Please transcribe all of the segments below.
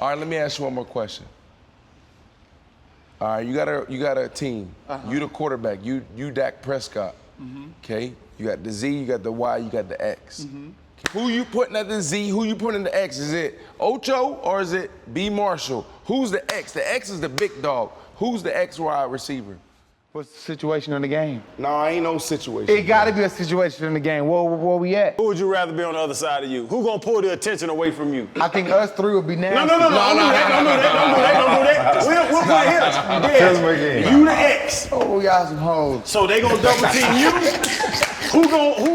All right, let me ask you one more question. All right, you got a team. You the quarterback. You Dak Prescott. Okay. You got the Z. You got the Y. You got the X. Who you putting at the Z? Who you putting in the X? Is it Ocho or is it B Marshall? Who's the X? The X is the big dog. Who's the X wide receiver? What's the situation in the game? No, ain't no situation. It gotta be a situation in the game. Where we at? Who would you rather be on the other side of you? Who gonna pull the attention away from you? I think us three would be nasty. No, don't do that. We'll put him. You the X. Oh, we got some hoes. So they gonna double team you? Who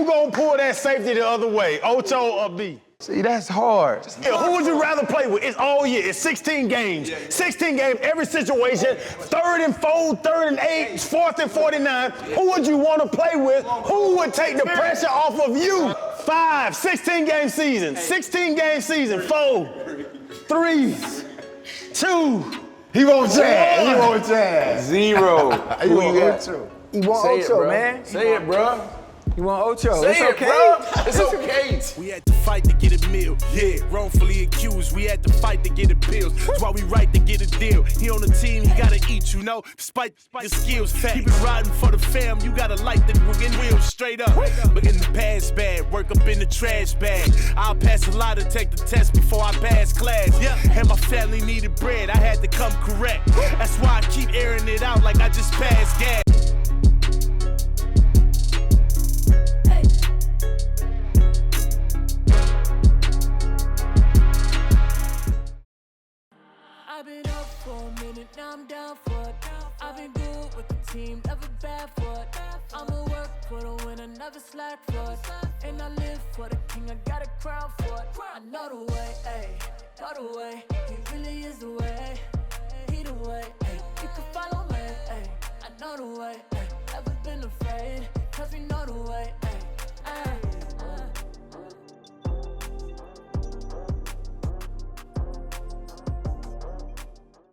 gonna pull that safety the other way? Ocho or B? See, that's hard. Yeah, who would you rather play with? It's all year. It's 16 games. 16 games, every situation. 3rd and 4, 3rd and 8, 4th and 49. Who would you want to play with? Who would take the pressure off of you? 5, 16-game season. 16-game season. 4, 3, 2. He won't jazz. He won't jazz. 0. Who you got? He want Ocho, man. Say it, bro. You want Ocho? Say it's it, okay. bro. It's okay. We had to fight to get a meal. Yeah, wrongfully accused. We had to fight to get appeals. That's why we right to get a deal. He on the team, he gotta eat, you know. Despite your skills, keep it riding for the fam. You gotta light the wheels straight up. But in the past bad, work up in the trash bag. I'll pass a lot to take the test before I pass class. Yeah, and my family needed bread. I had to come correct. That's why I keep airing it out like I just passed gas. I've been up for a minute, now I'm down for it. I've been good with the team, never bad for it. I'ma work for the winner, never slack for it. And I live for the king, I got a crown for it. I know the way, ayy, know the way. He really is the way, he the way, ayy. You can follow me, ayy. I know the way, ayy. Never been afraid, cause we know the way, ayy.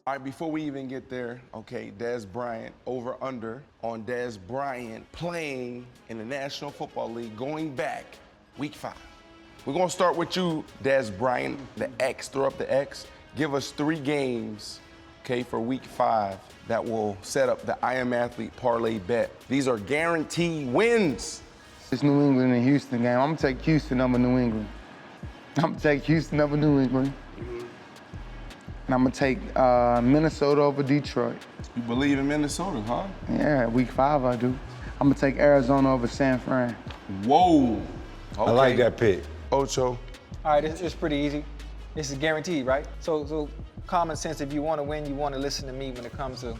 All right, before we even get there, okay, Dez Bryant, over under on Dez Bryant playing in the National Football League going back week 5. We're gonna start with you, Dez Bryant, the X, throw up the X. Give us 3 games, okay, for week 5 that will set up the I Am Athlete parlay bet. These are guaranteed wins. It's New England and Houston game. I'm gonna take Houston over New England. I'm gonna take Houston over New England. And I'm gonna take Minnesota over Detroit. You believe in Minnesota, huh? Yeah, week 5 I do. I'm gonna take Arizona over San Fran. Whoa. Okay. I like that pick. Ocho. All right, it's pretty easy. This is guaranteed, right? So common sense, if you want to win, you want to listen to me when it comes to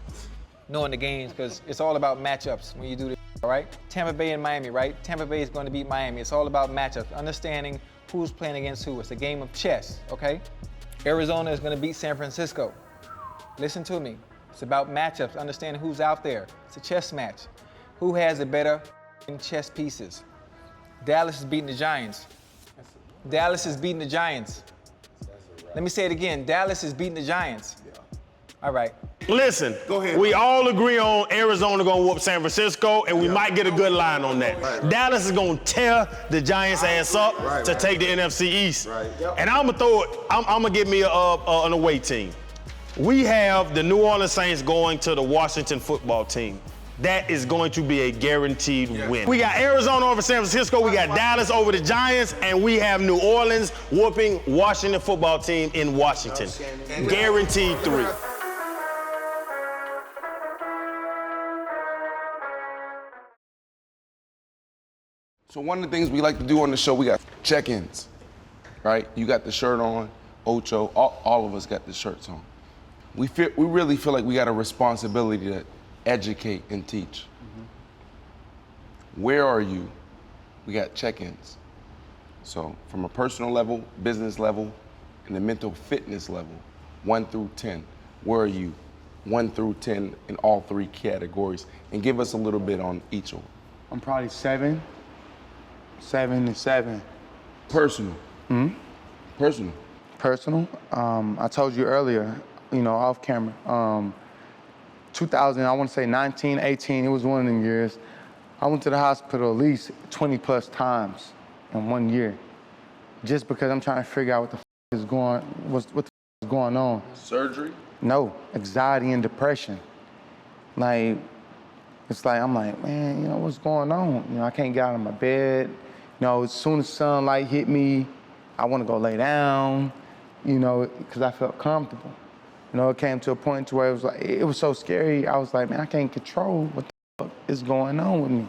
knowing the games, because it's all about matchups when you do this, all right? Tampa Bay and Miami, right? Tampa Bay is going to beat Miami. It's all about matchups, understanding who's playing against who. It's a game of chess, okay? Arizona is going to beat San Francisco. Listen to me. It's about matchups, understanding who's out there. It's a chess match. Who has the better chess pieces? Dallas is beating the Giants. Dallas is beating the Giants. Let me say it again. Dallas is beating the Giants. All right. Listen, we all agree on Arizona gonna whoop San Francisco, and we might get a good line on that. Dallas is gonna tear the Giants' ass up to take the NFC East. And I'm gonna get me an away team. We have the New Orleans Saints going to the Washington football team. That is going to be a guaranteed win. We got Arizona over San Francisco, we got Dallas over the Giants, and we have New Orleans whooping Washington football team in Washington. Guaranteed 3. So one of the things we like to do on the show, we got check-ins, right? You got the shirt on, Ocho, all of us got the shirts on. We really feel like we got a responsibility to educate and teach. Where are you? We got check-ins. So from a personal level, business level, and the mental fitness level, 1 through 10, where are you? 1 through 10 in all 3 categories, and give us a little bit on each one. I'm probably 7. 7 and 7. Personal. Personal. Personal. I told you earlier, off camera. 2000, I want to say 19, 18, it was one of them years. I went to the hospital at least 20 plus times in 1 year, just because I'm trying to figure out what the is going, what the is going on. Surgery? No, anxiety and depression. Like, it's like, I'm like, man, you know, what's going on? You know, I can't get out of my bed. You know, as soon as sunlight hit me, I want to go lay down, you know, because I felt comfortable. You know, it came to a point to where it was like, it was so scary. I was like, man, I can't control what the fuck is going on with me.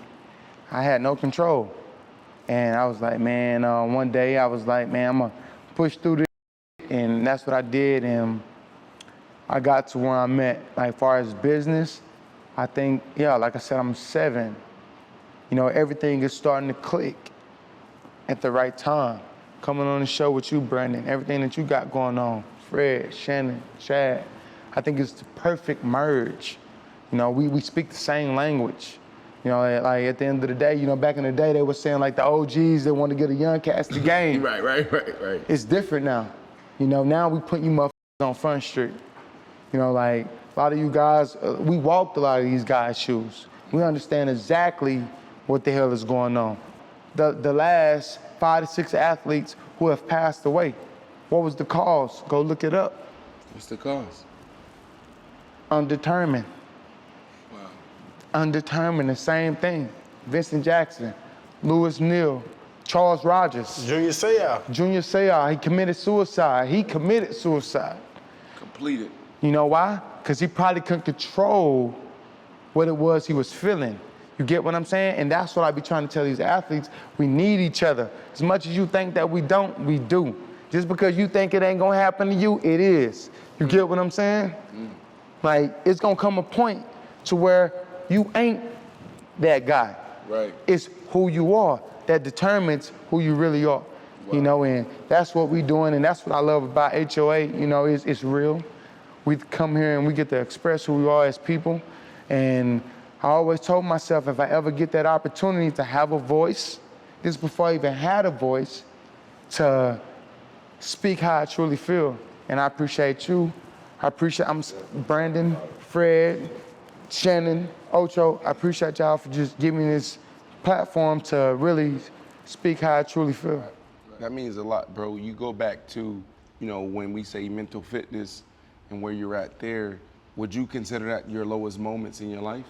I had no control. And I was like, man, one day I was like, man, I'm gonna push through this. And that's what I did. And I got to where I'm at. Like, far as business, I think, yeah, like I said, I'm 7. You know, everything is starting to click at the right time. Coming on the show with you, Brandon, everything that you got going on, Fred, Shannon, Chad, I think it's the perfect merge. You know, we speak the same language. You know, like at the end of the day, you know, back in the day, they were saying like the OGs, they want to get a young cast the game. Right. It's different now. You know, now we put you motherfuckers on Front Street. You know, like a lot of you guys, we walked a lot of these guys' shoes. We understand exactly what the hell is going on. The last 5 to 6 athletes who have passed away, what was the cause? Go look it up. What's the cause? Undetermined. Wow. Undetermined, the same thing. Vincent Jackson, Lewis Neal, Charles Rogers. Junior Seau, he committed suicide. Completed. You know why? Because he probably couldn't control what it was he was feeling. You get what I'm saying? And that's what I be trying to tell these athletes. We need each other. As much as you think that we don't, we do. Just because you think it ain't gonna happen to you, it is. You get what I'm saying? Like, it's gonna come a point to where you ain't that guy. Right. It's who you are that determines who you really are. You know, and that's what we doing, and that's what I love about HOA. You know, it's real. We come here and we get to express who we are as people. And I always told myself, if I ever get that opportunity to have a voice, this is before I even had a voice, to speak how I truly feel. And I appreciate you. I'm Brandon, Fred, Shannon, Ocho. I appreciate y'all for just giving me this platform to really speak how I truly feel. That means a lot, bro. You go back to, you know, when we say mental fitness and where you're at there, would you consider that your lowest moments in your life?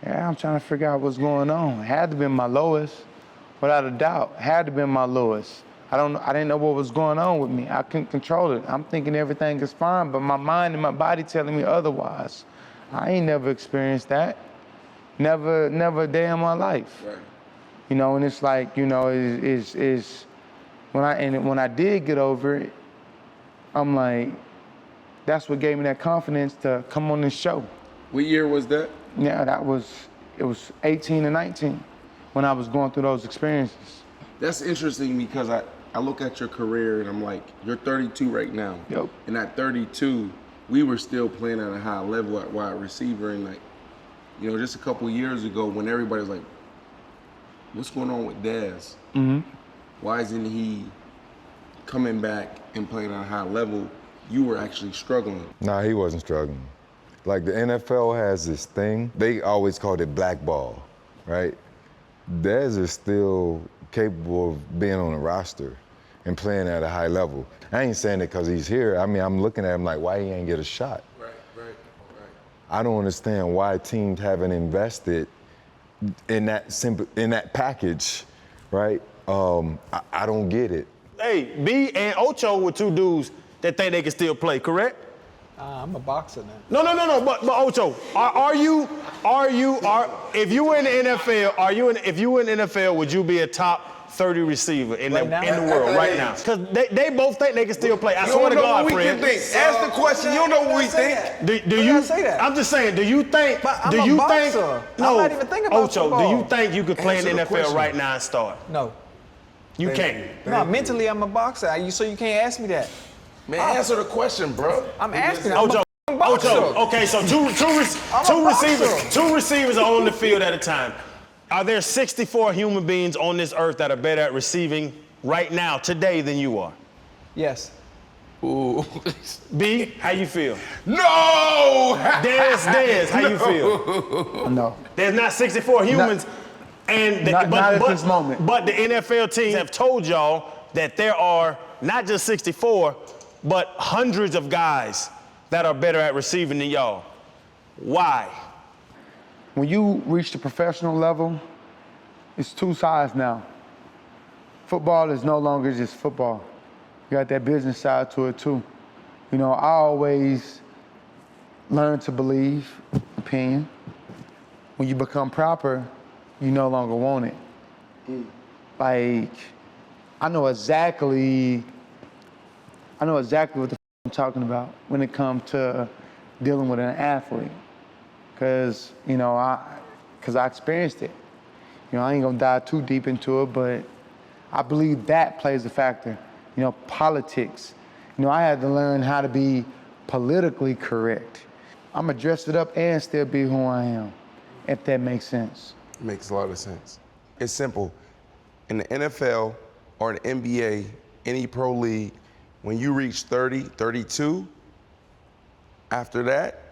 Yeah, I'm trying to figure out what's going on. It had to be my lowest, without a doubt. It had to be my lowest. I didn't know what was going on with me. I couldn't control it. I'm thinking everything is fine, but my mind and my body telling me otherwise. I ain't never experienced that. Never a day in my life. Right. You know, and it's like, you know, when I did get over it, I'm like, that's what gave me that confidence to come on this show. What year was that? Yeah, it was 18 and 19 when I was going through those experiences. That's interesting because I look at your career and I'm like, you're 32 right now. Yep. And at 32, we were still playing at a high level at wide receiver. And like, you know, just a couple of years ago when everybody was like, what's going on with Dez? Mm-hmm. Why isn't he coming back and playing at a high level? You were actually struggling. Nah, he wasn't struggling. Like the NFL has this thing, they always called it blackball, right? Dez is still capable of being on a roster and playing at a high level. I ain't saying it because he's here. I mean, I'm looking at him like, why he ain't get a shot? Right. I don't understand why teams haven't invested in that package, right? I don't get it. Hey, B and Ocho were 2 dudes that think they can still play, correct? I'm a boxer now. No. But Ocho, if you were in the NFL, if you were in the NFL, would you be a top 30 receiver in the world right now? Because they both think they can still play. I swear to God, Fred. Ask the question. You don't know what we think. Do you say that? I'm just saying. Do you think? But I'm do a you boxer. think? I'm not even thinking about Ocho, football. do you think you could play in the Answer the NFL question. right now and start? No. You can't. No, mentally I'm a boxer. So you can't ask me that. Man, answer the question, bro. I'm asking. I'm Ocho. a boxer. Okay, so two receivers are on the field at a time. Are there 64 human beings on this earth that are better at receiving right now, today, than you are? Yes. Ooh. B, how you feel? No! Dez, how you feel? No. There's not 64 humans. Not at this moment. But the NFL teams have told y'all that there are not just 64, but hundreds of guys that are better at receiving than y'all. Why? When you reach the professional level, it's two sides now. Football is no longer just football. You got that business side to it too. You know, I always learn to believe, opinion. When you become proper, you no longer want it. Like, I know exactly what the I'm talking about when it comes to dealing with an athlete. Cause I experienced it. You know, I ain't gonna dive too deep into it, but I believe that plays a factor. You know, politics. You know, I had to learn how to be politically correct. I'm gonna dress it up and still be who I am, if that makes sense. Makes a lot of sense. It's simple. In the NFL or the NBA, any pro league, when you reach 30, 32, after that,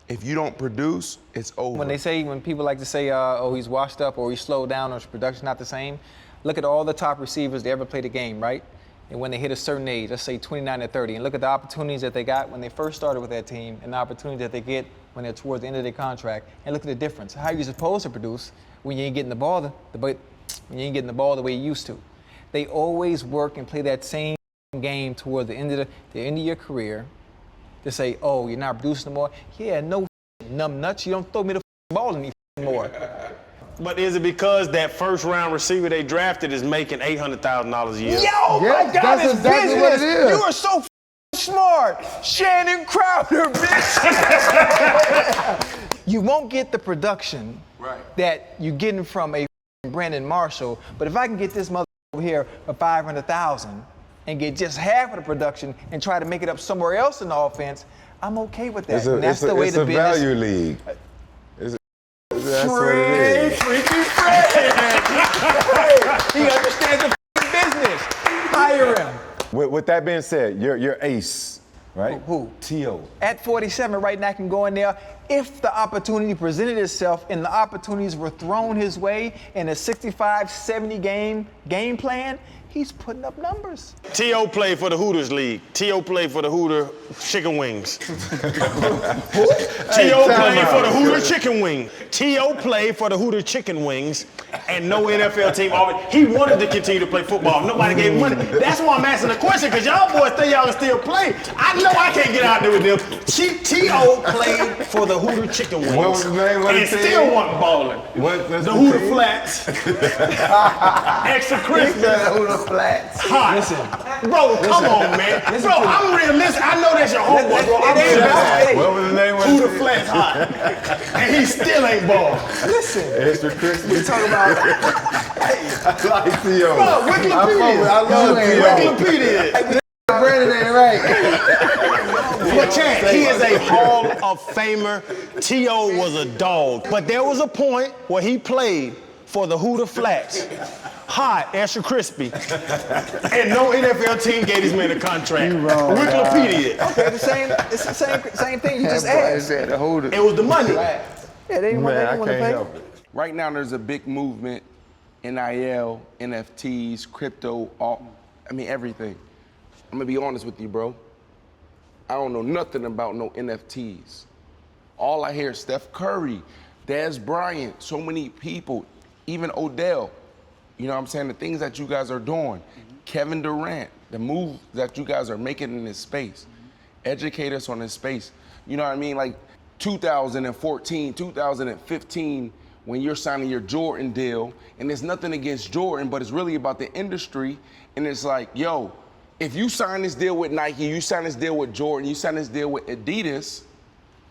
if you don't produce, it's over. When people like to say, oh, he's washed up or he's slowed down or his production's not the same, look at all the top receivers that ever played the game, right? And when they hit a certain age, let's say 29 or 30, and look at the opportunities that they got when they first started with that team and the opportunities that they get when they're towards the end of their contract, and look at the difference. How are you supposed to produce when you ain't getting the ball the way you used to? They always work and play that same game toward the end of your career to say, oh, you're not producing no more. Yeah, no numb nuts. You don't throw me the ball anymore. But is it because that first round receiver they drafted is making $800,000 a year? Yo, my God, it's exactly business. what it is. You are so smart. Shannon Crowder, bitch. You won't get the production that you're getting from a Brandon Marshall, but if I can get this mother over here for $500,000 and get just half of the production and try to make it up somewhere else in the offense, I'm okay with that. It's a value league. That's what it is. Freaky Fred. He understands the business. Hire him. With that being said, your ace, right? Who? T.O. At 47 right now, can go in there. If the opportunity presented itself and the opportunities were thrown his way in a 65-70 game plan, he's putting up numbers. T.O. played for the Hooters League. T.O. played for the Hooter Chicken Wings. T.O. played for the Hooter Chicken Wings. T.O. played for the Hooter Chicken Wings, and no NFL team always. He wanted to continue to play football. Nobody gave him money. That's why I'm asking the question, because y'all boys think y'all can still play. I know I can't get out there with them. T.O. played for the Hooter Chicken Wings. What was his name? And still wasn't balling. The Hooter Flats. Extra crispy. Flats. Hot. Listen, bro, come on, man. Bro, I'm realistic. I know that's your homework, bro. I'm realistic. What was the name? Hooter Flats hot. And he still ain't ball. listen. Extra crispy. We talk about. I like T.O. Bro, Wikipedia. I love T.O. Wikipedia. Brandon ain't right. But Chad, he is a Hall of Famer. T.O. was a dog. But there was a point where he played for the Hooter Flats. Hot, extra crispy. And no NFL team gave this man a contract. You wrong, Wikipedia. Okay, it's the same thing you just asked. It was the money. Yeah, they didn't want Man, I to can't pay. help it. Right now, there's a big movement, NIL, NFTs, crypto, everything. I'm gonna be honest with you, bro. I don't know nothing about no NFTs. All I hear is Steph Curry, Dez Bryant, so many people, even Odell. You know what I'm saying? The things that you guys are doing. Kevin Durant, the move that you guys are making in this space. Educate us on this space. You know what I mean? Like 2014, 2015, when you're signing your Jordan deal, and there's nothing against Jordan, but it's really about the industry. And it's like, yo, if you sign this deal with Nike, you sign this deal with Jordan, you sign this deal with Adidas,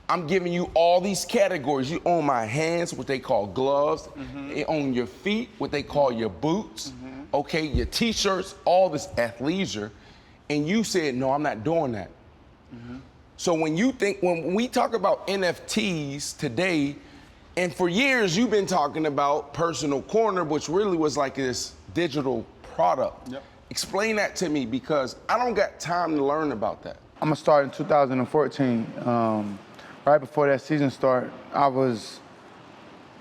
I'm giving you all these categories. You own my hands, what they call gloves. You own your feet, what they call your boots. Okay, your t-shirts, all this athleisure. And you said, no, I'm not doing that. So when we talk about NFTs today, and for years you've been talking about Personal Corner, which really was like this digital product. Explain that to me, because I don't got time to learn about that. I'm gonna start in 2014. Right before that season start, I was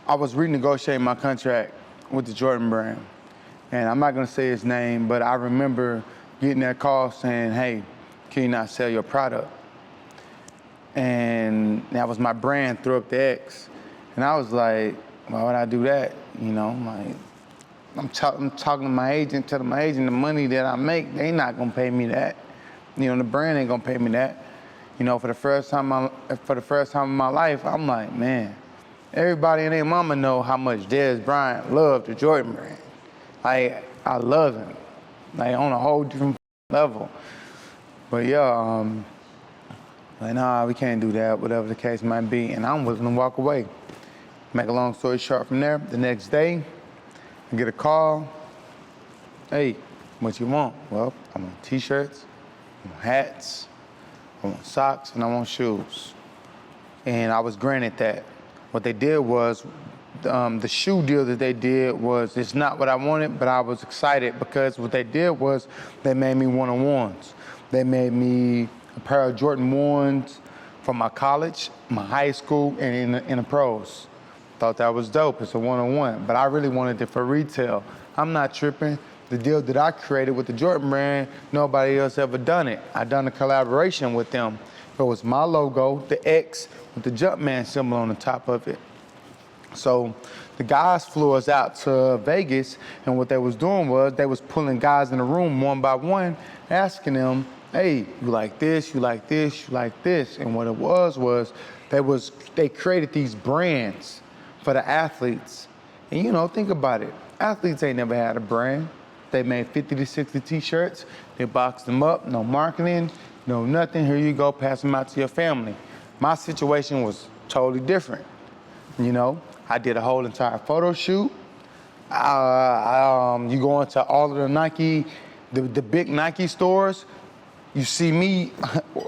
renegotiating my contract with the Jordan brand. And I'm not gonna say his name, but I remember getting that call saying, hey, can you not sell your product? And that was my brand, Throw Up the X. And I was like, why would I do that? You know, like, I'm talking to my agent, telling my agent the money that I make, they not gonna pay me that. You know, the brand ain't gonna pay me that. You know, for the first time in my life, I'm like, man, everybody and their mama know how much Dez Bryant loved the Jordan brand. Like, I love him, like on a whole different level. But yeah, like, nah, we can't do that, whatever the case might be, and I'm willing to walk away. Make a long story short from there, the next day, I get a call. Hey, what you want? Well, I want t-shirts, I want hats, I want socks, and I want shoes. And I was granted that. What they did was, the shoe deal that they did was, it's not what I wanted, but I was excited because what they did was they made me one-on-ones. They made me a pair of Jordan 1s from my college, my high school, and in the pros. Thought that was dope, it's a one-on-one, but I really wanted it for retail. I'm not tripping. The deal that I created with the Jordan brand, nobody else ever done it. I done a collaboration with them. It was my logo, the X, with the Jumpman symbol on the top of it. So the guys flew us out to Vegas, and what they was doing was they was pulling guys in the room one by one, asking them, hey, you like this, you like this, you like this. And what it was they created these brands for the athletes. And you know, think about it. Athletes ain't never had a brand. They made 50 to 60 t-shirts. They boxed them up, no marketing, no nothing. Here you go, pass them out to your family. My situation was totally different. You know, I did a whole entire photo shoot. You go into all of the Nike, the big Nike stores, you see me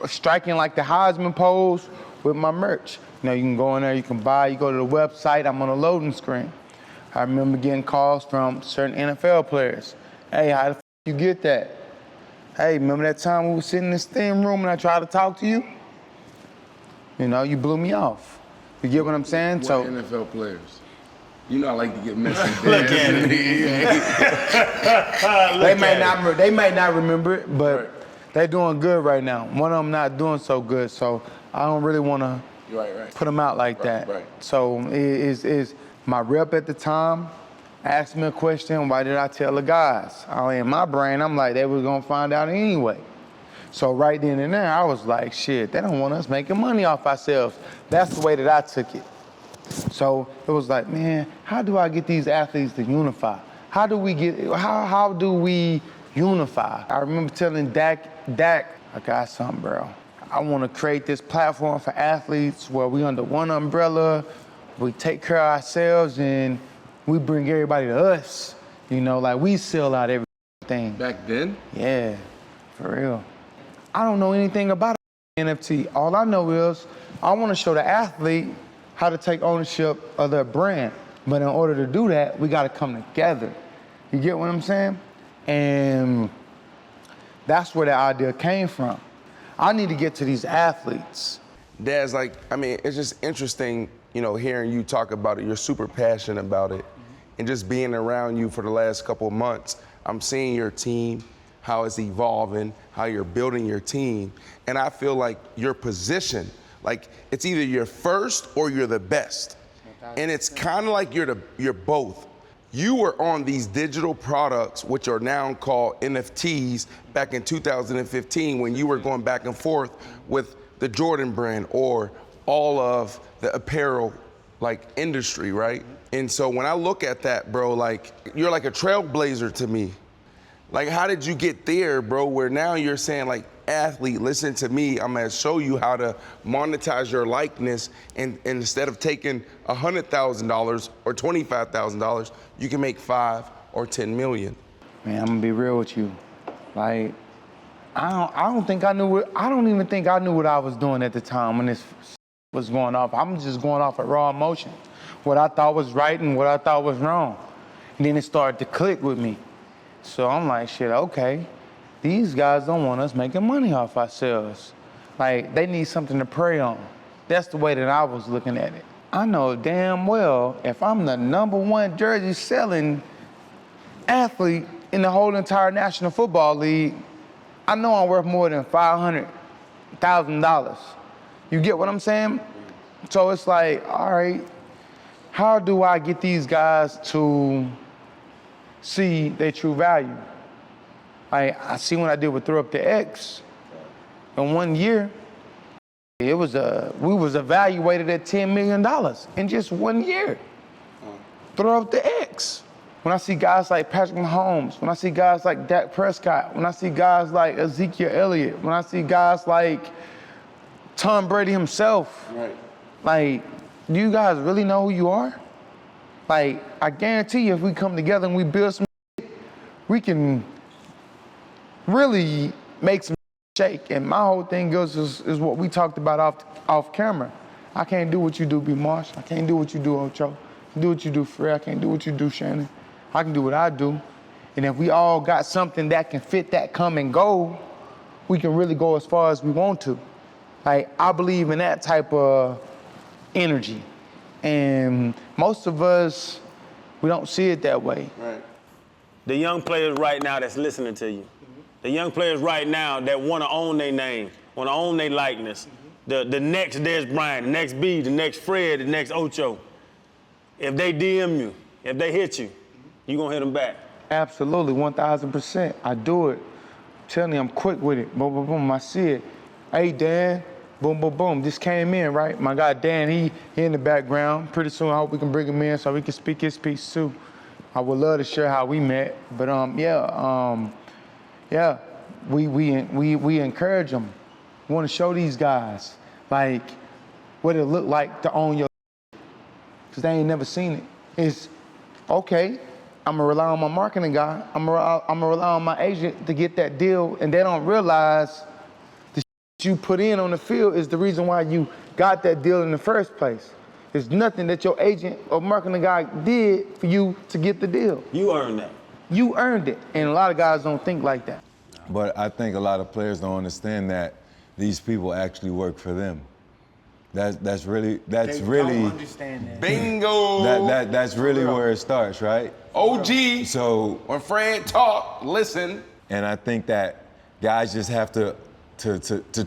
striking like the Heisman pose with my merch. You know, you can go in there, you can buy, you go to the website, I'm on a loading screen. I remember getting calls from certain NFL players. Hey, how the f you get that? Hey, remember that time we were sitting in this thin room and I tried to talk to you? You know, you blew me off. You get what I'm saying? What So NFL players? You know I like to get messy. Look at it. they may not remember it, but they're doing good right now. One of them not doing so good, so I don't really want to put them out like that. Right. So is my rep at the time asked me a question, why did I tell the guys? In my brain, I'm like, they was gonna find out anyway. So right then and there, I was like, shit, they don't want us making money off ourselves. That's the way that I took it. So it was like, man, how do I get these athletes to unify? How do we unify? I remember telling Dak, I got something, bro. I want to create this platform for athletes where we under one umbrella, we take care of ourselves, and we bring everybody to us. You know, like we sell out everything. Back then? Yeah, for real. I don't know anything about NFT. All I know is I want to show the athlete how to take ownership of their brand. But in order to do that, we got to come together. You get what I'm saying? And that's where the idea came from. I need to get to these athletes. Dez, like, I mean, it's just interesting, you know, hearing you talk about it. You're super passionate about it. And just being around you for the last couple of months, I'm seeing your team, how it's evolving, how you're building your team. And I feel like your position, like it's either you're first or you're the best. And it's kind of like you're both. You were on these digital products, which are now called NFTs, back in 2015 when you were going back and forth with the Jordan brand or all of the apparel like industry, right? And so when I look at that, bro, like you're like a trailblazer to me. Like, how did you get there, bro, where now you're saying, like, athlete, listen to me, I'm gonna show you how to monetize your likeness, and instead of taking $100,000 or $25,000, you can make $5 or $10 million. Man, I'm gonna be real with you. Like, I don't even think I knew what I was doing at the time when this was going off. I'm just going off of raw emotion. What I thought was right and what I thought was wrong. And then it started to click with me. So I'm like, shit, okay, these guys don't want us making money off ourselves. Like, they need something to prey on. That's the way that I was looking at it. I know damn well if I'm the #1 jersey selling athlete in the whole entire National Football League, I know I'm worth more than $500,000. You get what I'm saying? So it's like, all right, how do I get these guys to see their true value? I see when I did with Throw Up the X, in 1 year, we was evaluated at $10 million in just 1 year. Throw Up the X. When I see guys like Patrick Mahomes, when I see guys like Dak Prescott, when I see guys like Ezekiel Elliott, when I see guys like Tom Brady himself, Right. like, do you guys really know who you are? Like, I guarantee you if we come together and we build some shit, we can really make some shake. And my whole thing is what we talked about off camera. I can't do what you do, B. Marsh. I can't do what you do, Ocho. I can do what you do, Fred. I can't do what you do, Shannon. I can do what I do. And if we all got something that can fit that common goal, we can really go as far as we want to. Like, I believe in that type of energy. And most of us, we don't see it that way. Right. The young players right now that's listening to you, the young players right now that want to own their name, want to own their likeness, the next Dez Bryant, the next B, the next Fred, the next Ocho, if they DM you, if they hit you, you gonna hit them back? Absolutely, 1,000%. I do it. I'm telling you, I'm quick with it. Boom, boom, boom. I see it. Hey, Dan. Boom, boom, boom. Just came in, right? My guy Dan, he in the background. Pretty soon, I hope we can bring him in so we can speak his piece too. I would love to share how we met, but we encourage them. We want to show these guys like what it look like to own your, because they ain't never seen it. It's okay. I'm gonna rely on my marketing guy. I'm gonna rely on my agent to get that deal, and they don't realize the you put in on the field is the reason why you got that deal in the first place. There's nothing that your agent or marketing guy did for you to get the deal. You earned that. You earned it, and a lot of guys don't think like that. But I think a lot of players don't understand that these people actually work for them. That's really understand that. Bingo. That's really where it starts, right? OG. So When Fred talk, listen. and I think that guys just have to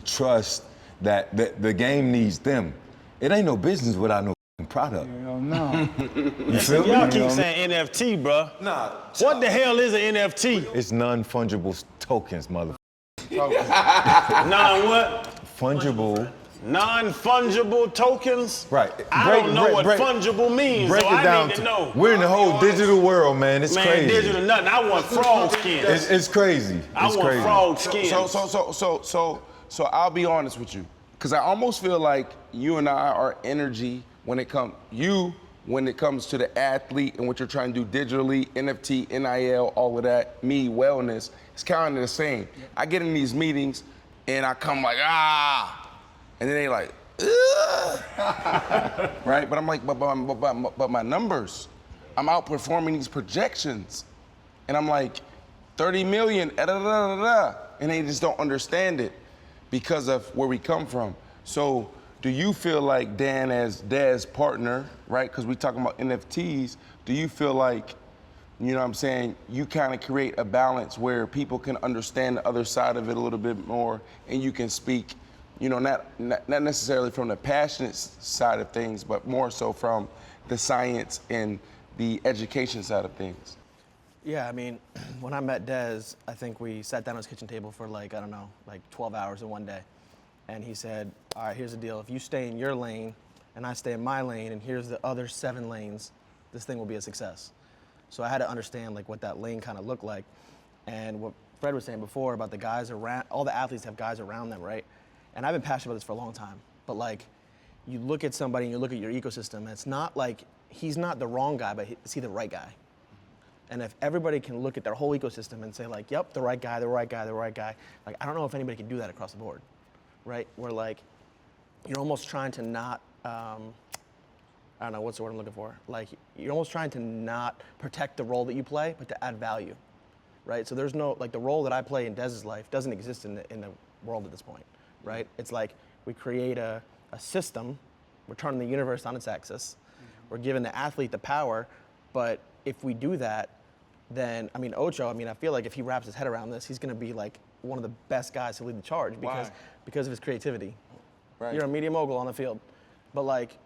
trust that the game needs them. It ain't no business without no product. Hell no. You feel me? Y'all keep saying NFT, bruh. Nah. What the hell is an NFT? It's non-fungible tokens, mother. Non-what? Fungible. Non-fungible tokens? Right. I don't know what fungible means, break so it I down need to know. We're in the whole digital world, man. It's Man, crazy. digital nothing. I want frog skin. It's crazy. I It's want crazy. frog skin. So I'll be honest with you, because I almost feel like you and I are energy when it comes to the athlete and what you're trying to do digitally, NFT, NIL, all of that, me, wellness. It's kind of the same. I get in these meetings and I come like, and then they like, right? But I'm like, but my numbers, I'm outperforming these projections. And I'm like, 30 million, and they just don't understand it because of where we come from. So do you feel like, Dan, as Dez's partner, right? Because we talking about NFTs, do you feel like, you know what I'm saying, you kind of create a balance where people can understand the other side of it a little bit more and you can speak, you know, not necessarily from the passionate side of things, but more so from the science and the education side of things? Yeah, I mean, when I met Dez, I think we sat down at his kitchen table for like 12 hours in one day. And he said, all right, here's the deal. If you stay in your lane and I stay in my lane and here's the other 7 lanes, this thing will be a success. So I had to understand like what that lane kind of looked like. And what Fred was saying before about the guys around, all the athletes have guys around them, right? And I've been passionate about this for a long time. But like, you look at somebody and you look at your ecosystem, and it's not like, he's not the wrong guy, but is he the right guy? And if everybody can look at their whole ecosystem and say like, yep, the right guy, the right guy, the right guy, like I don't know if anybody can do that across the board, right? Where like, you're almost trying to not, I don't know, what's the word I'm looking for? Like, you're almost trying to not protect the role that you play, but to add value, right? So there's no, like the role that I play in Dez's life doesn't exist in the world at this point, right? It's like we create a system, we're turning the universe on its axis, we're giving the athlete the power, but if we do that, then, I mean, Ocho, I feel like if he wraps his head around this, he's gonna be like one of the best guys to lead the charge because of his creativity. Right. You're a media mogul on the field, but like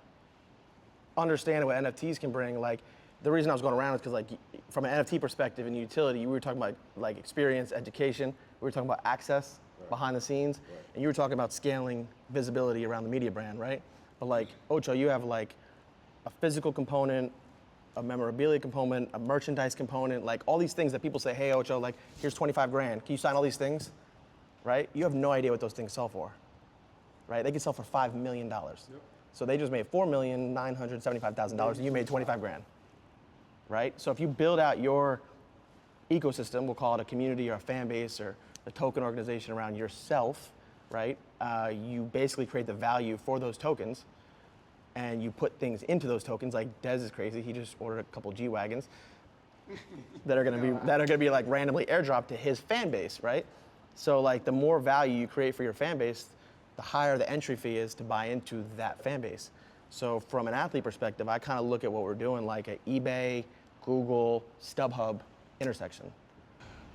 understanding what NFTs can bring. Like the reason I was going around is because like from an NFT perspective and utility, we were talking about like experience, education. We were talking about access behind the scenes, and you were talking about scaling visibility around the media brand, right? But like Ocho, you have like a physical component, a memorabilia component, a merchandise component, like all these things that people say, hey Ocho, like here's 25 grand, can you sign all these things? Right? You have no idea what those things sell for, right? They can sell for $5 million. Yep. So they just made $4,975,000 and you made 25 grand, right? So if you build out your ecosystem, we'll call it a community or a fan base or a token organization around yourself, right? You basically create the value for those tokens, and you put things into those tokens. Like Dez is crazy; he just ordered a couple G-Wagons that are gonna be like randomly airdropped to his fan base, right? So like the more value you create for your fan base, the higher the entry fee is to buy into that fan base. So from an athlete perspective, I kind of look at what we're doing like an eBay, Google, StubHub intersection.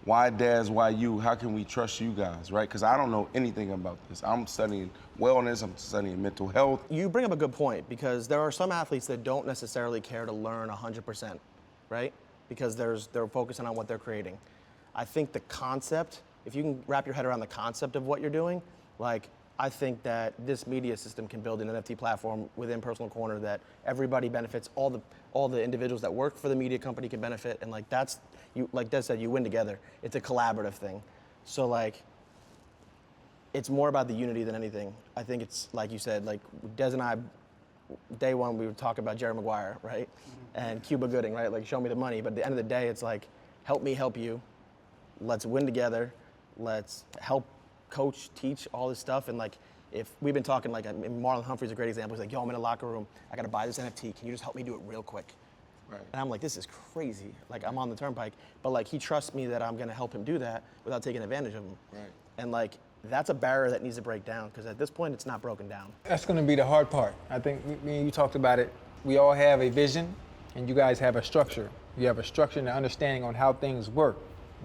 Why Dez, why you? How can we trust you guys, right? Because I don't know anything about this. I'm studying wellness, I'm studying mental health. You bring up a good point because there are some athletes that don't necessarily care to learn 100%, right? Because they're focusing on what they're creating. I think the concept, if you can wrap your head around the concept of what you're doing, like I think that this media system can build an NFT platform within Personal Corner that everybody benefits, all the individuals that work for the media company can benefit, and like that's, you, like Dez said, you win together. It's a collaborative thing. So like, it's more about the unity than anything. I think it's, like you said, like Dez and I, day one, we were talking about Jerry Maguire, right? And Cuba Gooding, right? Like, show me the money. But at the end of the day, it's like, help me help you. Let's win together. Let's help coach, teach all this stuff. And like, if we've been talking, like Marlon Humphrey's a great example. He's like, yo, I'm in a locker room. I got to buy this NFT. Can you just help me do it real quick? Right. And I'm like, this is crazy. Like, I'm on the turnpike. But like, he trusts me that I'm going to help him do that without taking advantage of him. Right. And like, that's a barrier that needs to break down because at this point, it's not broken down. That's going to be the hard part. I think me and you talked about it. We all have a vision, and you guys have a structure. You have a structure and an understanding on how things work.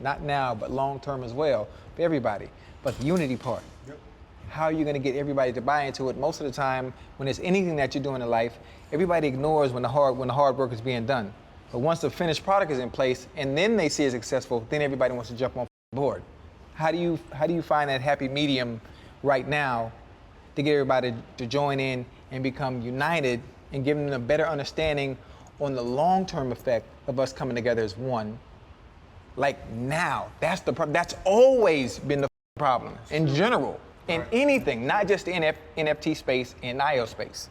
Not now, but long term as well for everybody. But the unity part. Yep. How are you going to get everybody to buy into it? Most of the time, when it's anything that you're doing in life, everybody ignores when the hard work is being done. But once the finished product is in place, and then they see it successful, then everybody wants to jump on board. How do you find that happy medium right now to get everybody to join in and become united and give them a better understanding on the long-term effect of us coming together as one? Like now, that's always been the problem in general, in anything, not just the NFT space, in IO space.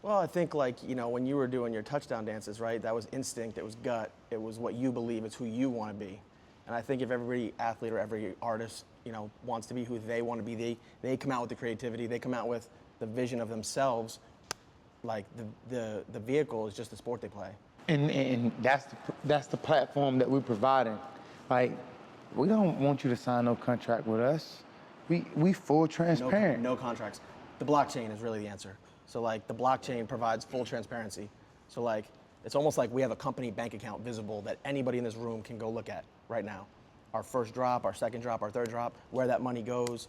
Well, I think like, you know, when you were doing your touchdown dances, right, that was instinct, it was gut, it was what you believe, it's who you want to be. And I think if every athlete or every artist, you know, wants to be who they want to be, they come out with the creativity, they come out with the vision of themselves, like the vehicle is just the sport they play. And that's the platform that we're providing. Like, we don't want you to sign no contract with us. We full transparent. No contracts. The blockchain is really the answer. So like the blockchain provides full transparency. So like, it's almost like we have a company bank account visible that anybody in this room can go look at right now. Our first drop, our second drop, our third drop, where that money goes.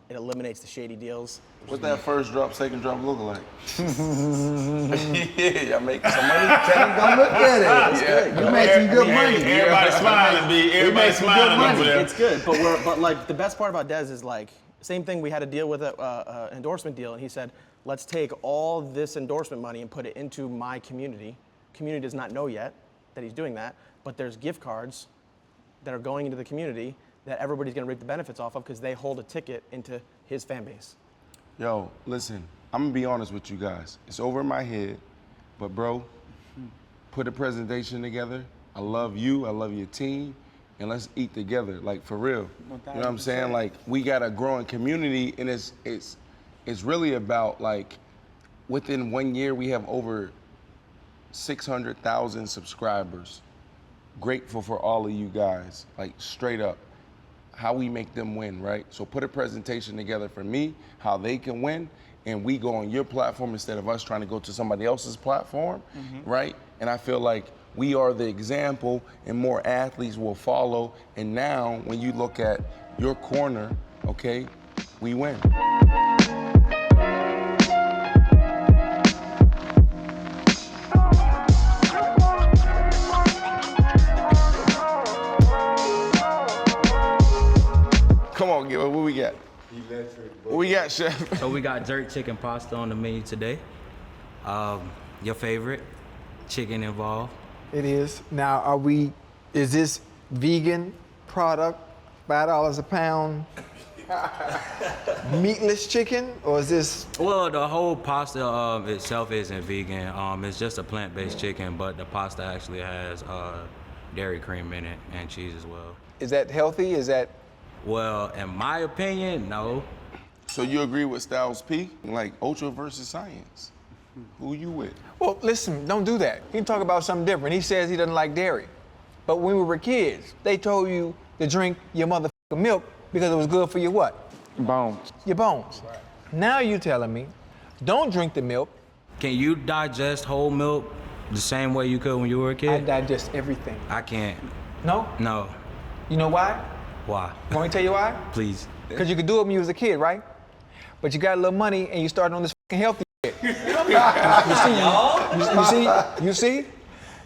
It eliminates the shady deals. What's that first drop, second drop look like? Yeah, y'all making some money? Tell them go look at it. Yeah. You made some good money. Everybody smiling, B. Everybody smiling over there. It's good, but like the best part about Dez is like, same thing, we had to deal with an endorsement deal, and he said, let's take all this endorsement money and put it into my community. Community does not know yet that he's doing that, but there's gift cards that are going into the community that everybody's gonna reap the benefits off of because they hold a ticket into his fan base. Yo, listen, I'm gonna be honest with you guys. It's over my head, but bro, put a presentation together. I love you, I love your team, and let's eat together, like for real. 100%. You know what I'm saying? Like, we got a growing community, and it's really about like, within 1 year, we have over 600,000 subscribers. Grateful for all of you guys, like straight up. How we make them win, right? So put a presentation together for me, how they can win, and we go on your platform instead of us trying to go to somebody else's platform, right? And I feel like we are the example and more athletes will follow. And now when you look at your corner, okay, we win. Come on, Gil, what we got? What we got, Chef? So we got jerk chicken pasta on the menu today. Your favorite, chicken involved. It is. Now, is this vegan product, $5 a pound, meatless chicken, or is this? Well, the whole pasta itself isn't vegan. It's just a plant-based chicken, but the pasta actually has dairy cream in it and cheese as well. Is that healthy? Is that? Well, in my opinion, no. So you agree with Styles P? Like Ocho versus science. Who you with? Well, listen, don't do that. He can talk about something different. He says he doesn't like dairy. But when we were kids, they told you to drink your motherfucking milk because it was good for your what? Bones. Your bones. Right. Now you telling me, don't drink the milk. Can you digest whole milk the same way you could when you were a kid? I digest everything. I can't. No? No. You know why? Why? Want me to tell you why? Please. Because you could do it when you was a kid, right? But you got a little money and you started on this fucking healthy shit. You see?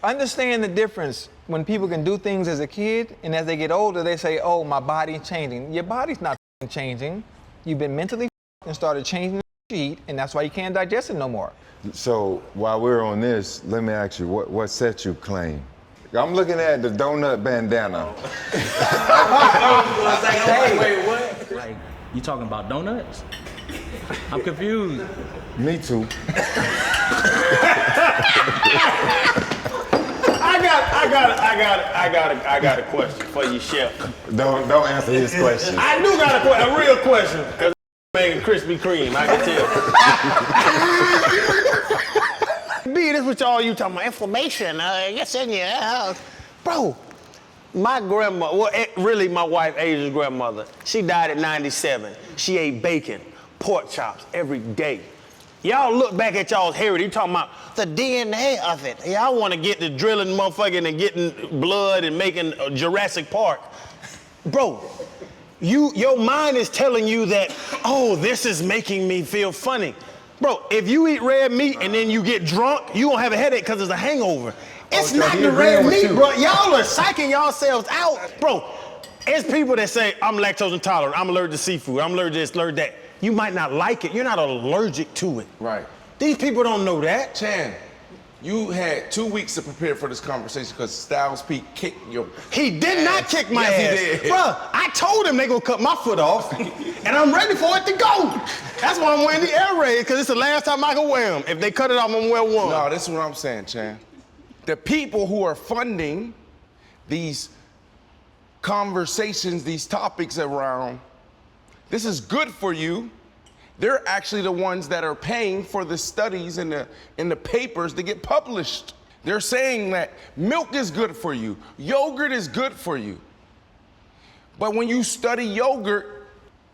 Understand the difference when people can do things as a kid and as they get older, they say, oh, my body's changing. Your body's not changing. You've been mentally and started changing the sheet, and that's why you can't digest it no more. So while we're on this, let me ask you, what set you claim? I'm looking at the donut bandana. Hey, wait, what? Like, you talking about donuts? I'm confused. Me too. I got a question for you, Chef. Don't answer his question. I do got a real question, because making Krispy Kreme, I can tell. B, this what y'all you talking about, inflammation, it's in your house. Bro, my grandma, really my wife Asia's grandmother, she died at 97. She ate bacon, pork chops every day. Y'all look back at y'all's heritage, you talking about the DNA of it. Y'all want to get the drilling motherfucking and getting blood and making Jurassic Park. Bro, your mind is telling you that, oh, this is making me feel funny. Bro, if you eat red meat and then you get drunk, you gonna have a headache because it's a hangover. It's not the red meat, bro. Y'all are psyching yourselves out. Bro, it's people that say, I'm lactose intolerant, I'm allergic to seafood, I'm allergic to this, allergic to that. You might not like it, you're not allergic to it. Right. These people don't know that. Chan, you had 2 weeks to prepare for this conversation because Styles P kicked your He did not kick my ass. Yes, he did. Bro, I told him they gonna cut my foot off, and I'm ready for it to go. That's why I'm wearing the air raid, because it's the last time I can wear them. If they cut it off, I'm gonna wear one. No, this is what I'm saying, Chan. The people who are funding these conversations, these topics around, this is good for you. They're actually the ones that are paying for the studies and the papers to get published. They're saying that milk is good for you, yogurt is good for you. But when you study yogurt,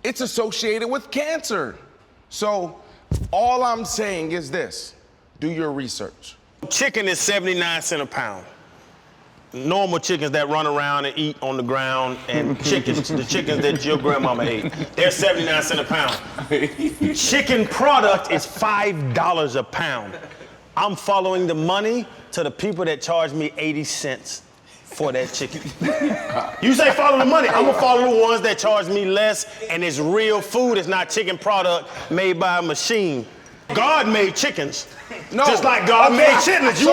it's associated with cancer. So all I'm saying is this, do your research. Chicken is 79 cents a pound. Normal chickens that run around and eat on the ground, and chickens, the chickens that your grandmama ate, they're 79 cents a pound. Chicken product is $5 a pound. I'm following the money to the people that charge me 80 cents for that chicken. You say follow the money, I'm gonna follow the ones that charge me less, and it's real food, it's not chicken product made by a machine. God made chickens. No. Just like God made chitlins. You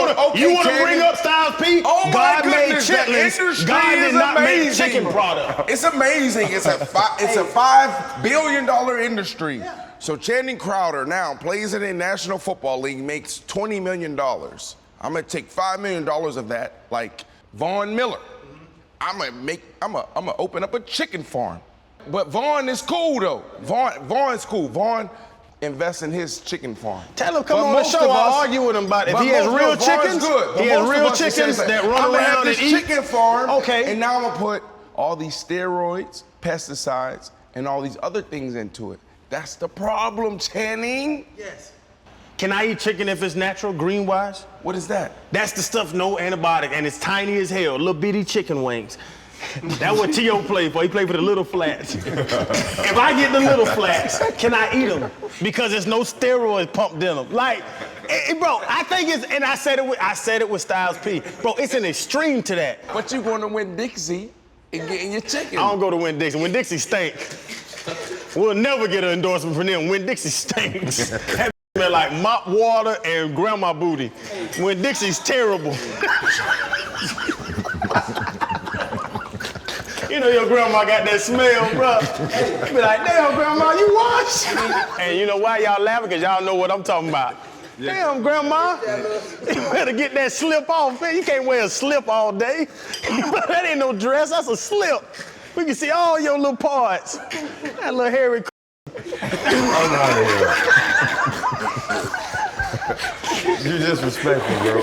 wanna Candy. bring up Styles P? Oh God my made goodness, the chitlins. industry God is did not make amazing. chicken product. It's amazing. It's a $5 billion industry. So Channing Crowder now plays in the National Football League, makes $20 million. I'm gonna take $5 million of that, like Von Miller. I'm gonna open up a chicken farm. But Vaughn is cool though. Vaughn's cool. Vaughn invests in his chicken farm. Tell him come on the show. I'll argue with him about it. If he has real chickens, he has real chickens that run around and eat. Chicken farm. Okay. And now I'm gonna put all these steroids, pesticides, and all these other things into it. That's the problem, Channing. Yes. Can I eat chicken if it's natural, green-wise? What is that? That's the stuff, no antibiotic, and it's tiny as hell, little bitty chicken wings. That's what T.O. played for. He played for the little flats. If I get the little flats, can I eat them? Because there's no steroids pumped in them. Like, bro, I think it's, and I said it with Styles P. Bro, it's an extreme to that. But you going to win Dixie and getting your chicken. I don't go to Win Dixie. Win Dixie stink. We'll never get an endorsement from them. Win Dixie stinks. That smell like mop water and grandma booty. Win Dixie's terrible. You know your grandma got that smell, bro. Be like, damn, grandma, you wash? And you know why y'all laughing? Because y'all know what I'm talking about. Damn, grandma, you better get that slip off, man. You can't wear a slip all day. That ain't no dress, that's a slip. We can see all your little parts. That little hairy I'm out of here. You disrespectful, bro.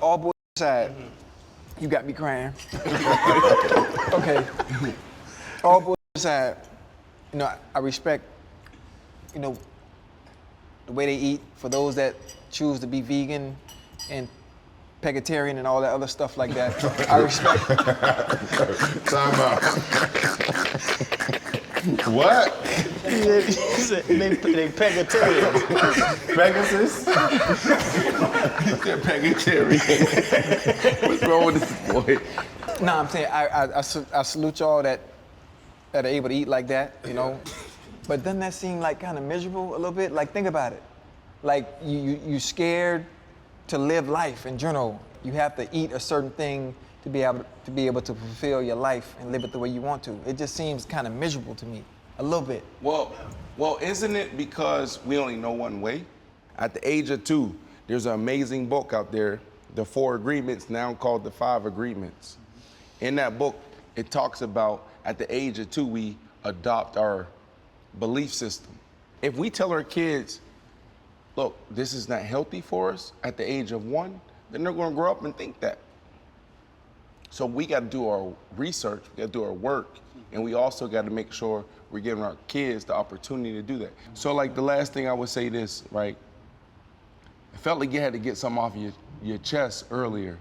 All boys aside, you got me crying. Okay. All boys aside, you know, I respect, you know, the way they eat. For those that choose to be vegan and vegetarian and all that other stuff like that, I respect. Time out. What? they vegetarian. Pegasus? They're vegetarian. What's wrong with this boy? No, I'm saying I salute y'all that are able to eat like that, you know. But doesn't that seem like kind of miserable a little bit? Like, think about it. Like, you scared to live life in general. You have to eat a certain thing to be able to fulfill your life and live it the way you want to. It just seems kind of miserable to me, a little bit. Well, isn't it because we only know one way? At the age of 2, there's an amazing book out there, The 4 Agreements, now called The 5 Agreements. In that book, it talks about at the age of 2, we adopt our belief system. If we tell our kids, look, this is not healthy for us at the age of 1, then they're gonna grow up and think that. So we gotta do our research, we gotta do our work, and we also gotta make sure we're giving our kids the opportunity to do that. So like the last thing I would say this, right? I felt like you had to get something off your chest earlier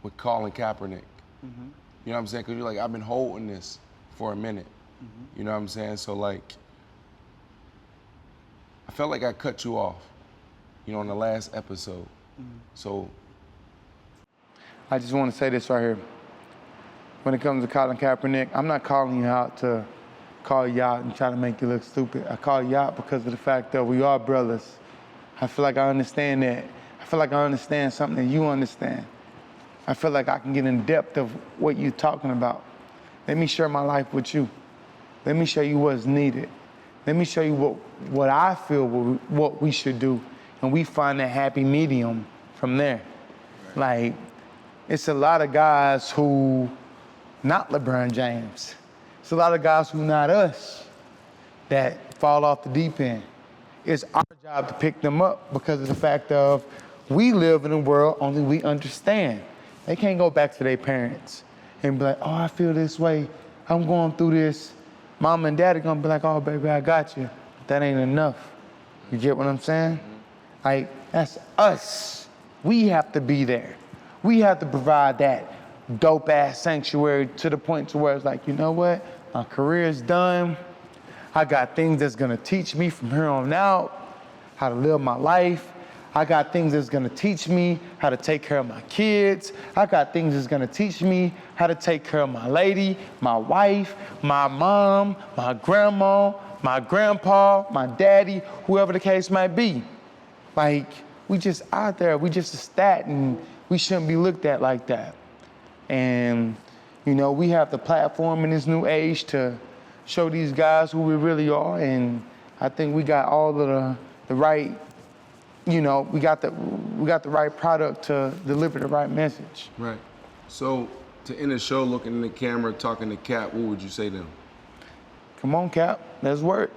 with Colin Kapernick. Mm-hmm. You know what I'm saying? Because you're like, I've been holding this for a minute. Mm-hmm. You know what I'm saying? So like, I felt like I cut you off, you know, in the last episode. Mm-hmm. So. I just want to say this right here. When it comes to Colin Kaepernick, I'm not calling you out to call you out and try to make you look stupid. I call you out because of the fact that we are brothers. I feel like I understand that. I feel like I understand something that you understand. I feel like I can get in depth of what you're talking about. Let me share my life with you. Let me show you what's needed. Let me show you what I feel what we should do, and we find that happy medium from there. Like, it's a lot of guys who not LeBron James. It's a lot of guys who not us that fall off the deep end. It's our job to pick them up because of the fact of we live in a world only we understand. They can't go back to their parents and be like, oh, I feel this way. I'm going through this. Mom and dad are gonna be like, oh, baby, I got you. But that ain't enough. You get what I'm saying? Like, that's us. We have to be there. We have to provide that dope-ass sanctuary to the point to where it's like, you know what? My career is done. I got things that's gonna teach me from here on out how to live my life. I got things that's gonna teach me how to take care of my kids. I got things that's gonna teach me how to take care of my lady, my wife, my mom, my grandma, my grandpa, my daddy, whoever the case might be. Like, we just out there, we just a stat, and we shouldn't be looked at like that. And, you know, we have the platform in this new age to show these guys who we really are, and I think we got all of the right, you know, we got the right product to deliver the right message. Right. So to end the show, looking in the camera, talking to Cap, what would you say to him? Come on, Cap, let's work.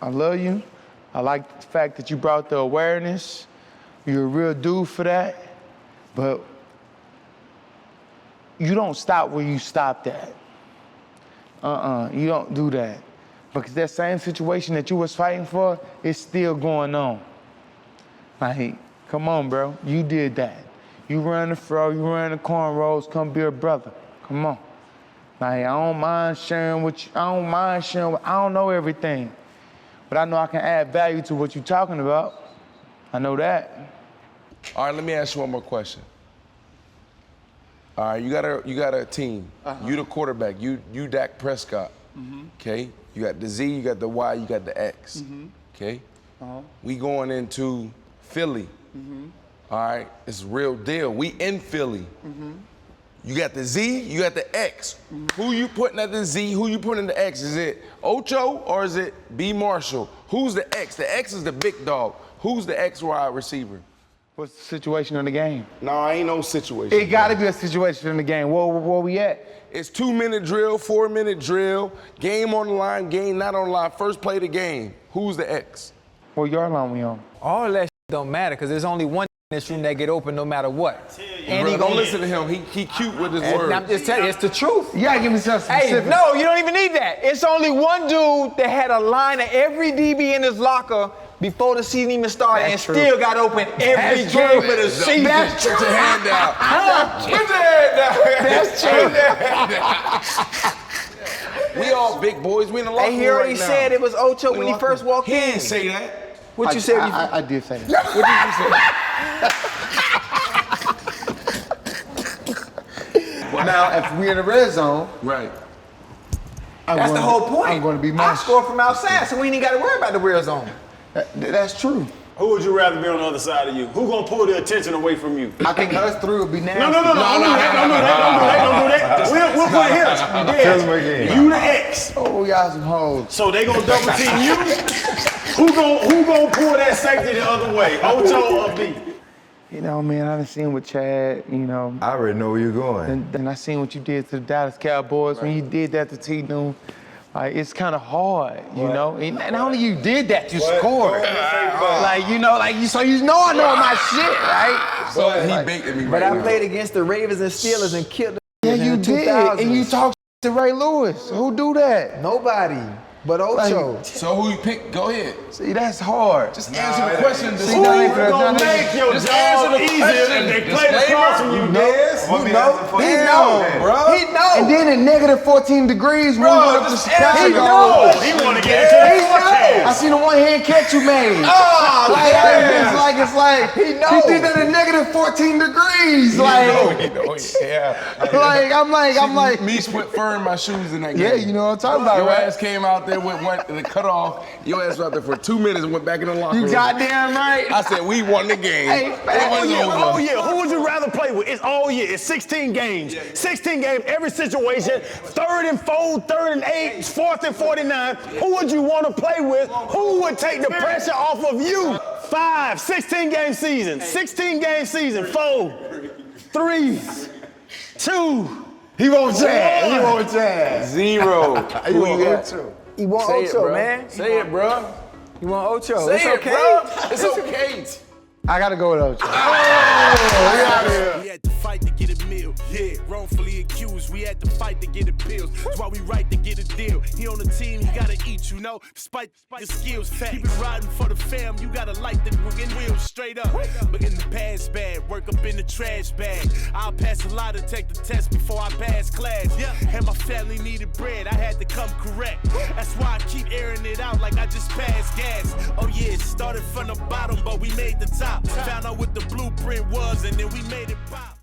I love you. I like the fact that you brought the awareness. You're a real dude for that, but you don't stop where you stopped at. You don't do that. Because that same situation that you was fighting for is still going on. Like, come on, bro, you did that. You run the fro, you run the cornrows, come be a brother. Come on. Like, I don't mind sharing with you. I don't know everything. But I know I can add value to what you're talking about. I know that. All right, let me ask you one more question. All right, you got a team. You the quarterback. You Dak Prescott. Okay. You got the Z, you got the Y, you got the X. Okay. We going into Philly. All right, it's real deal. We in Philly. You got the Z, you got the X. Who you putting at the Z? Who you putting in the X? Is it Ocho or is it B. Marshall? Who's the X? The X is the big dog. Who's the X wide receiver? What's the situation in the game? No, ain't no situation. It gotta be a situation in the game. Where we at? It's 2-minute drill, 4-minute drill, game on the line, game not on the line, first play of the game. Who's the X? What yard line we on? All that don't matter because there's only one in this room that get open no matter what. And Bro, don't listen to him. He cute with his words. I'm just telling you, it's the truth. You gotta give me something specific. Hey, no, you don't even need that. It's only one dude that had a line of every DB in his locker before the season even started and still got open every game of the season. Put your hand down. Put your hand down. That's true. We all big boys. We in the locker room Hey, he already right now. said it was Ocho when he first walked in. He didn't say that. What you said? I did say that. What did you say? Now, if we in the red zone, Right. That's the whole point. I'm going to be I Marshall. score from outside, so we ain't even got to worry about the real zone. That's true. Who would you rather be on the other side of you? Who gonna pull the attention away from you? I think us three will be nasty. No, don't do that. We'll put him. Tell him again. You the X. Oh, y'all some hoes. So they gonna double team you? Who gonna pull that safety the other way? Ocho or B? You know, man, I done seen with Chad, you know. I already know where you're going. And then I seen what you did to the Dallas Cowboys when you did that to T-Noon. It's kind of hard, you know. And not only you did that, you scored. Like, you know, so you know I know my shit, right? So he baited me But right I now. played against the Ravens and Steelers and killed them. Yeah, in you the did. 2000s. And you talked to Ray Lewis. Who do that? Nobody but Ocho. So who you pick? Go ahead. See, that's hard. Just answer the question. See, Who that ain't gonna gonna make your Just answer job the easier question. if they play the cross from you, Dez? He He know. And then in negative 14 degrees, when we went up to Chicago. He knows. He wanna get into He the knows. I seen a one-hand catch you made. Oh, It's like he did that in negative 14 degrees. I'm like, Me put fur in my shoes in that game. yeah, you know what I'm talking about, Your right? ass came out there with the cutoff. Your ass was out there for 2 minutes and went back in the locker room. You goddamn right. I said, we won the game. Hey, It was over. Who would you rather play with? It's all year. It's 16 games. 16 games, every situation. 3rd and 4, 3rd and 8, 4th and 49. Who would you want to play with? Who would take the pressure off of you? 5, 16 game season. 16 game season. 4, 3, 2. He won't Chad. 0. Who you got? He want Say it, Ocho, bro. man. Say it, bro. He want Ocho. Say It's it, okay. bro. It's okay. I gotta go with Ocho. We had to fight to get a meal. Yeah, wrongfully accused. We had to fight to get appeals. That's why we right to get a deal. He on the team, he gotta eat, you know. Despite the skills, he been riding for the fam. You gotta light the wheels straight up. But in the past bad, work up in the trash bag. I'll pass a lot to take the test before I pass class. And my family needed bread, I had to come correct. That's why I keep airing it out like I just passed gas. Oh yeah, it started from the bottom, but we made the top. Found out what the blueprint was, and then we made it pop.